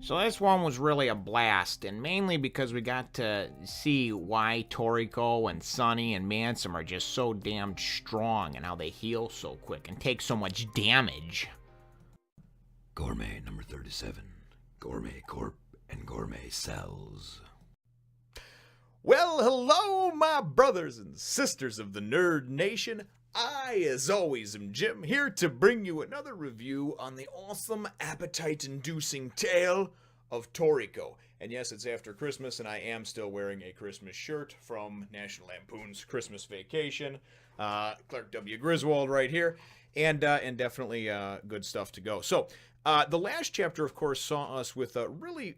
So this one was really a blast, and mainly because we got to see why Toriko and Sunny and Mansum are just so damn strong and how they heal so quick and take so much damage. Gourmet number 37, Gourmet Corp and Gourmet Cells. Well, hello, my brothers and sisters of the Nerd Nation. I, as always, am Jim, here to bring you another review on the awesome, appetite-inducing tale of Toriko. And yes, it's after Christmas, and I am still wearing a Christmas shirt from National Lampoon's Christmas Vacation. Clark W. Griswold right here, and definitely good stuff to go. So, the last chapter, of course, saw us with really,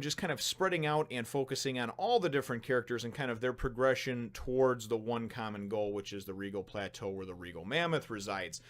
just kind of spreading out and focusing on all the different characters and kind of their progression towards the one common goal, which is the Regal Plateau where the Regal Mammoth resides.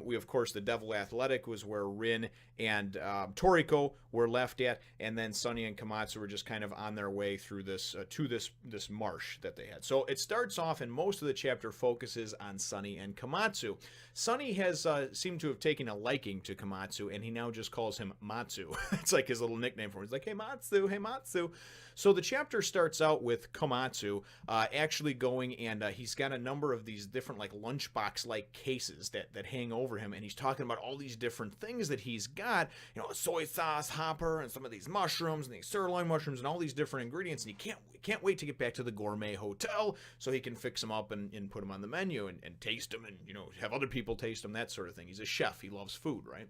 We, of course, the Devil Athletic was where Rin and Toriko were left at, and then Sunny and Komatsu were just kind of on their way through this to this marsh that they had. So it starts off, and most of the chapter focuses on Sunny and Komatsu. Sunny has seemed to have taken a liking to Komatsu, and he now just calls him Matsu. It's like his little nickname for him. He's like, hey Matsu, hey Matsu. So the chapter starts out with Komatsu actually going, and he's got a number of these different like lunchbox-like cases that hang over him, and he's talking about all these different things that he's got, a soy sauce hopper and some of these mushrooms and these sirloin mushrooms and all these different ingredients, and he can't wait to get back to the gourmet hotel so he can fix them up and put them on the menu and taste them and have other people taste them, that sort of thing. He's a chef. He loves food, right?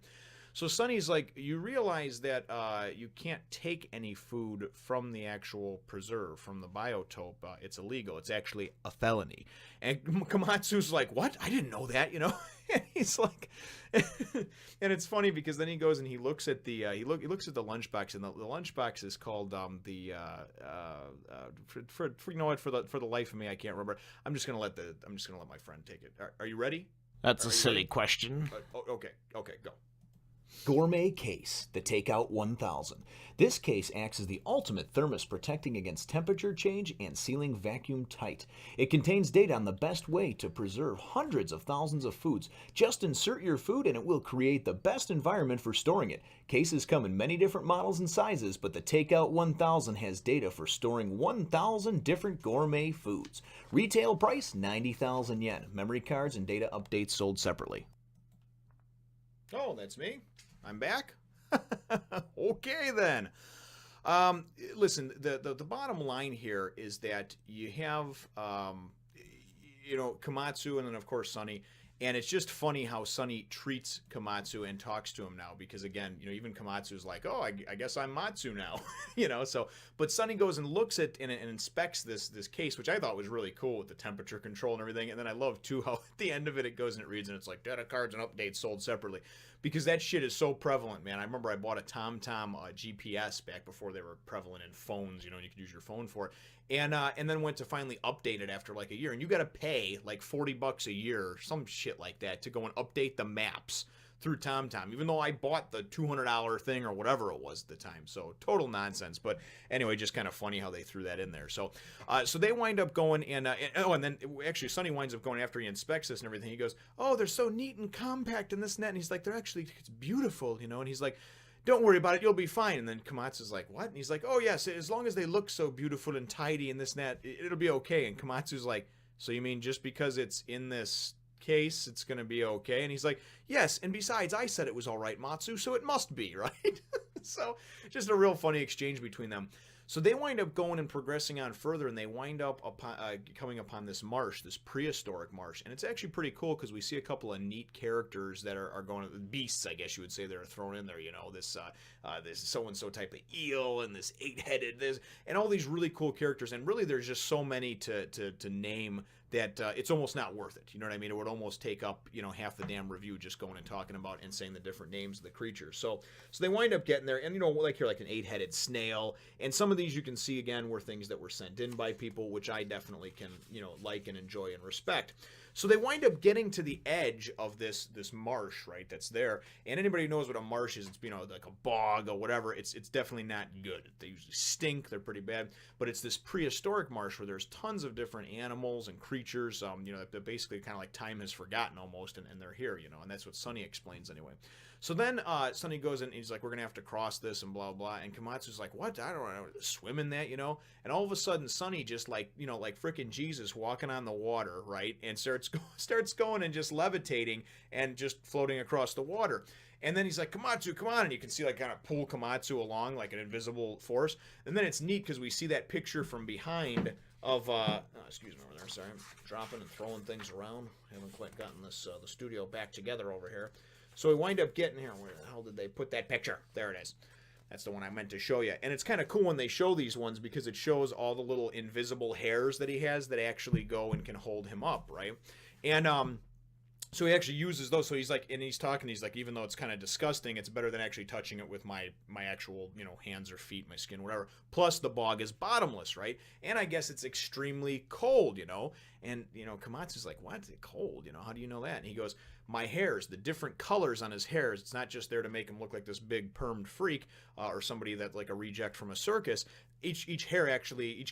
So Sunny's like, you realize that you can't take any food from the actual preserve, from the biotope. It's illegal. It's actually a felony. And Komatsu's like, what? I didn't know that, And he's like, and it's funny because then he goes and he looks at the he looks at the lunchbox, and the lunchbox is called for the life of me I can't remember. I'm just gonna let my friend take it. Are you ready? That's a silly question. Okay, go. Gourmet Case, the Takeout 1000. This case acts as the ultimate thermos, protecting against temperature change and sealing vacuum tight. It contains data on the best way to preserve hundreds of thousands of foods. Just insert your food and it will create the best environment for storing it. Cases come in many different models and sizes, but the Takeout 1000 has data for storing 1,000 different gourmet foods. Retail price 90,000 yen. Memory cards and data updates sold separately. Oh, that's me. I'm back. Okay, then. Listen, the bottom line here is that you have, Komatsu and then, of course, Sunny. And it's just funny how Sunny treats Komatsu and talks to him now because, again, even Komatsu's like, oh, I guess I'm Matsu now, but Sunny goes and looks at and inspects this case, which I thought was really cool with the temperature control and everything. And then I love, too, how at the end of it goes and it reads and it's like data cards and updates sold separately because that shit is so prevalent, man. I remember I bought a TomTom GPS back before they were prevalent in phones, and you could use your phone for it. And then went to finally update it after like a year. And you got to pay like $40 a year, some shit like that, to go and update the maps through TomTom, even though I bought the $200 thing or whatever it was at the time. So total nonsense. But anyway, just kind of funny how they threw that in there. So they wind up going and then actually Sunny winds up going after he inspects this and everything. He goes, oh, they're so neat and compact and this and that. And he's like, it's beautiful, And he's like, don't worry about it, you'll be fine. And then Komatsu's like, what? And he's like, oh, yes, as long as they look so beautiful and tidy and this and that, it'll be okay. And Komatsu's like, so you mean just because it's in this case, it's going to be okay? And he's like, yes, and besides, I said it was all right, Matsu, so it must be, right? So just a real funny exchange between them. So they wind up going and progressing on further, and they wind up coming upon this marsh, this prehistoric marsh. And it's actually pretty cool because we see a couple of neat characters that are going, beasts, I guess you would say, that are thrown in there. This so-and-so type of eel and this 8-headed, and all these really cool characters. And really there's just so many to name that it's almost not worth it. You know what I mean? It would almost take up, half the damn review just going and talking about and saying the different names of the creatures. So they wind up getting there, and like here, like an 8-headed snail, and some of these you can see again were things that were sent in by people, which I definitely can, like and enjoy and respect. So they wind up getting to the edge of this marsh, right, that's there. And anybody who knows what a marsh is, it's, like a bog or whatever, it's definitely not good. They usually stink, they're pretty bad. But it's this prehistoric marsh where there's tons of different animals and creatures, that basically kind of like time has forgotten almost, and they're here, and that's what Sunny explains anyway. So then Sonny goes in and he's like, we're going to have to cross this and blah, blah. And Komatsu's like, what? I don't know. Swim in that, you know? And all of a sudden, Sonny just like, you know, like freaking Jesus walking on the water, right? And starts going and just levitating and just floating across the water. And then he's like, Komatsu, come on. And you can see like kind of pull Komatsu along like an invisible force. And then it's neat because we see that picture from behind of, excuse me over there, sorry, I'm dropping and throwing things around. Haven't quite gotten this, the studio back together over here. So we wind up getting here. Where the hell did they put that picture? There it is. That's the one I meant to show you. And it's kind of cool when they show these ones because it shows all the little invisible hairs that he has that actually go and can hold him up, right? And, so he actually uses those. So he's like, and he's talking, he's like, even though it's kind of disgusting, it's better than actually touching it with my actual, you know, hands or feet, my skin, whatever. Plus the bog is bottomless, right? And I guess it's extremely cold, you know? And, you know, Komatsu's like, what? Is it cold? You know, how do you know that? And he goes, my hairs, the different colors on his hairs, it's not just there to make him look like this big permed freak or somebody that's like a reject from a circus. Each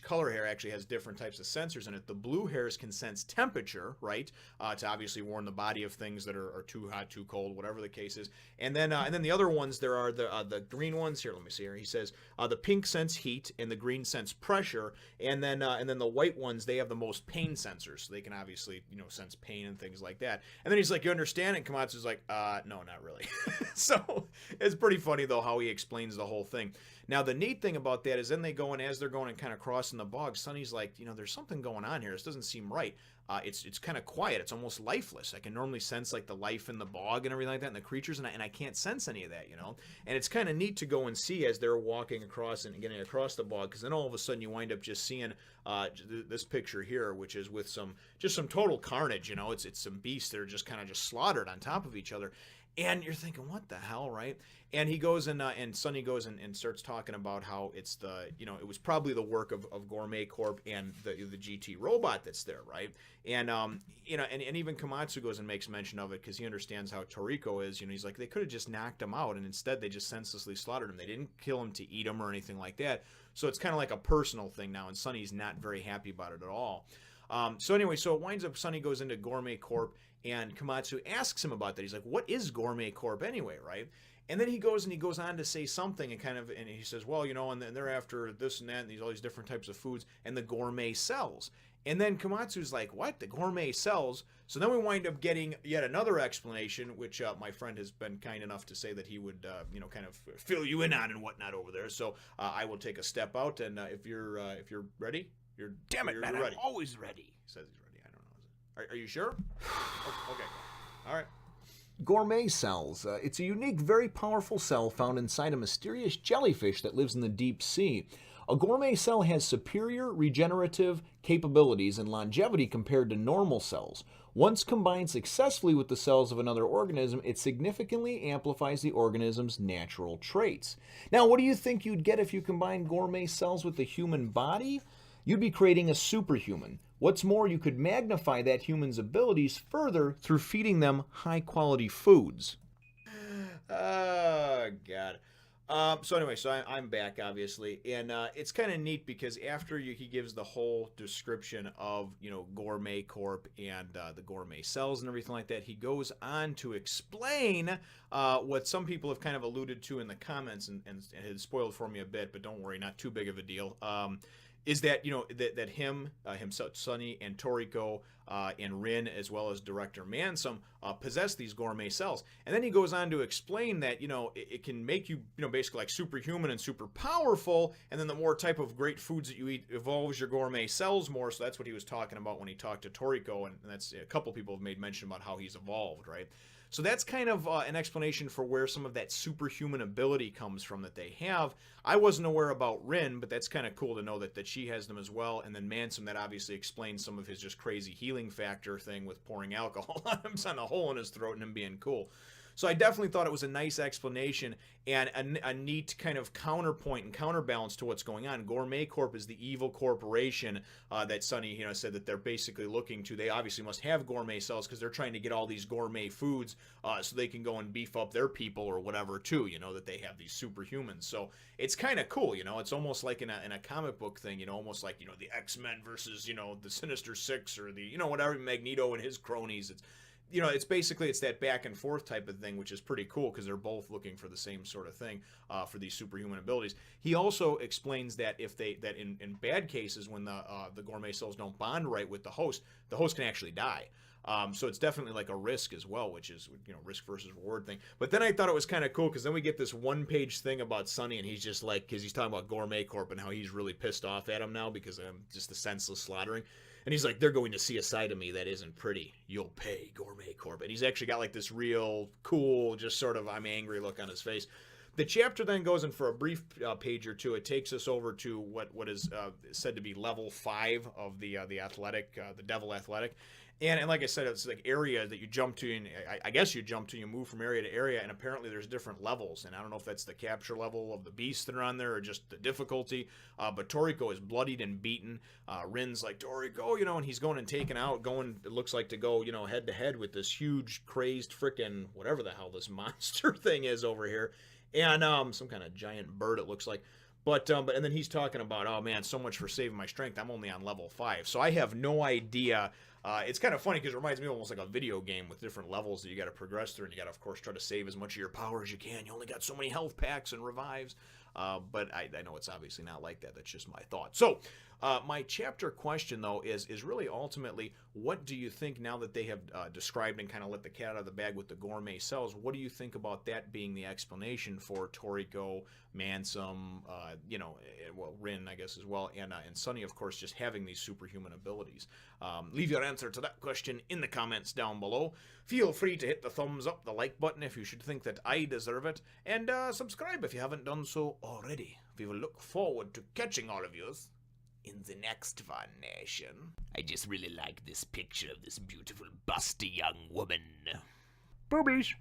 color hair actually has different types of sensors in it. The blue hairs can sense temperature, right? To obviously warn the body of things that are too hot, too cold, whatever the case is. And then the other ones, there are the green ones. Here, let me see here. He says the pink sense heat and the green sense pressure. And then the white ones, they have the most pain sensors, so they can obviously, you know, sense pain and things like that. And then he's like, you understand? And Komatsu's like, no, not really. So it's pretty funny though how he explains the whole thing. Now, the neat thing about that is then they go and as they're going and kind of crossing the bog, Sonny's like, you know, there's something going on here. This doesn't seem right. It's kind of quiet. It's almost lifeless. I can normally sense like the life in the bog and everything like that and the creatures, and I can't sense any of that, you know? And it's kind of neat to go and see as they're walking across and getting across the bog, because then all of a sudden you wind up just seeing this picture here, which is with some total carnage, you know? It's some beasts that are just kind of just slaughtered on top of each other. And you're thinking, what the hell, right? And he goes and Sonny goes and starts talking about how it's the, you know, it was probably the work of Gourmet Corp and the GT robot that's there, right? And, you know, and even Komatsu goes and makes mention of it because he understands how Toriko is. You know, he's like, they could have just knocked him out, and instead they just senselessly slaughtered him. They didn't kill him to eat him or anything like that. So it's kind of like a personal thing now, and Sonny's not very happy about it at all. So anyway, so it winds up Sonny goes into Gourmet Corp, and Komatsu asks him about that. He's like, what is Gourmet Corp anyway, right? And then he goes on to say something and he says, well, you know, and then they're after this and that and all these different types of foods and the Gourmet Cells. And then Komatsu's like, what? The Gourmet Cells? So then we wind up getting yet another explanation, which my friend has been kind enough to say that he would, you know, kind of fill you in on and whatnot over there. So I will take a step out, and if you're ready, Damn it, man, ready. I'm always ready. He says he's ready. I don't know. Are you sure? Okay. All right. Gourmet Cells. It's a unique, very powerful cell found inside a mysterious jellyfish that lives in the deep sea. A gourmet cell has superior regenerative capabilities and longevity compared to normal cells. Once combined successfully with the cells of another organism, it significantly amplifies the organism's natural traits. Now, what do you think you'd get if you combine gourmet cells with the human body? You'd be creating a superhuman. What's more, you could magnify that human's abilities further through feeding them high-quality foods. Oh, God. So anyway, so I'm back, obviously, and it's kind of neat because after he gives the whole description of, you know, Gourmet Corp and the Gourmet Cells and everything like that, he goes on to explain what some people have kind of alluded to in the comments, and it had spoiled for me a bit, but don't worry, not too big of a deal. Is that, you know, that himself, Sonny, and Toriko, and Rin, as well as director Mansum, possess these gourmet cells. And then he goes on to explain that, you know, it can make you, you know, basically like superhuman and super powerful, and then the more type of great foods that you eat evolves your gourmet cells more. So that's what he was talking about when he talked to Toriko, and that's a couple people have made mention about how he's evolved, right? So that's kind of an explanation for where some of that superhuman ability comes from that they have. I wasn't aware about Rin, but that's kind of cool to know that she has them as well. And then Mansum, that obviously explains some of his just crazy healing factor thing with pouring alcohol on him, on a hole in his throat, and him being cool. So I definitely thought it was a nice explanation and a neat kind of counterpoint and counterbalance to what's going on. Gourmet Corp is the evil corporation that Sonny, you know, said that they're basically looking to. They obviously must have gourmet cells because they're trying to get all these gourmet foods so they can go and beef up their people or whatever too, you know, that they have these superhumans. So it's kind of cool, you know. It's almost like in a comic book thing, you know, almost like, you know, the X-Men versus, you know, the Sinister Six or the, you know, whatever, Magneto and his cronies. It's you know, it's basically it's that back and forth type of thing, which is pretty cool because they're both looking for the same sort of thing for these superhuman abilities. He also explains that if in bad cases when the gourmet cells don't bond right with the host can actually die. So it's definitely like a risk as well, which is, you know, risk versus reward thing. But then I thought it was kind of cool because then we get this one-page thing about Sonny, and he's just like, because he's talking about Gourmet Corp and how he's really pissed off at him now because of just the senseless slaughtering. And he's like, they're going to see a side of me that isn't pretty. You'll pay, Gourmet Corp. And he's actually got like this real cool, just sort of I'm angry look on his face. The chapter then goes in for a brief page or two. It takes us over to what is said to be level 5 of the athletic, the Devil Athletic. And like I said, it's like area that you jump to, and I guess you jump to, you move from area to area, and apparently there's different levels. And I don't know if that's the capture level of the beasts that are on there or just the difficulty. But Toriko is bloodied and beaten. Rin's like, Toriko, you know, and he's going and taken out, it looks like to go, you know, head to head with this huge, crazed frickin' whatever the hell this monster thing is over here. And some kind of giant bird, it looks like. But and then he's talking about, oh man, so much for saving my strength. I'm only on level 5. So I have no idea. It's kind of funny because it reminds me almost like a video game with different levels that you got to progress through, and you got to, of course, try to save as much of your power as you can. You only got so many health packs and revives. But I know it's obviously not like that. That's just my thought. So my chapter question, though, is really ultimately, what do you think now that they have described and kind of let the cat out of the bag with the gourmet cells? What do you think about that being the explanation for Toriko, Mansum, you know, well, Rin, I guess, as well, and Sonny, of course, just having these superhuman abilities? Leave your answer to that question in the comments down below. Feel free to hit the thumbs up, the like button if you should think that I deserve it, and subscribe if you haven't done so already. We will look forward to catching all of yous in the next one, Nation. I just really like this picture of this beautiful, busty young woman. Boobies.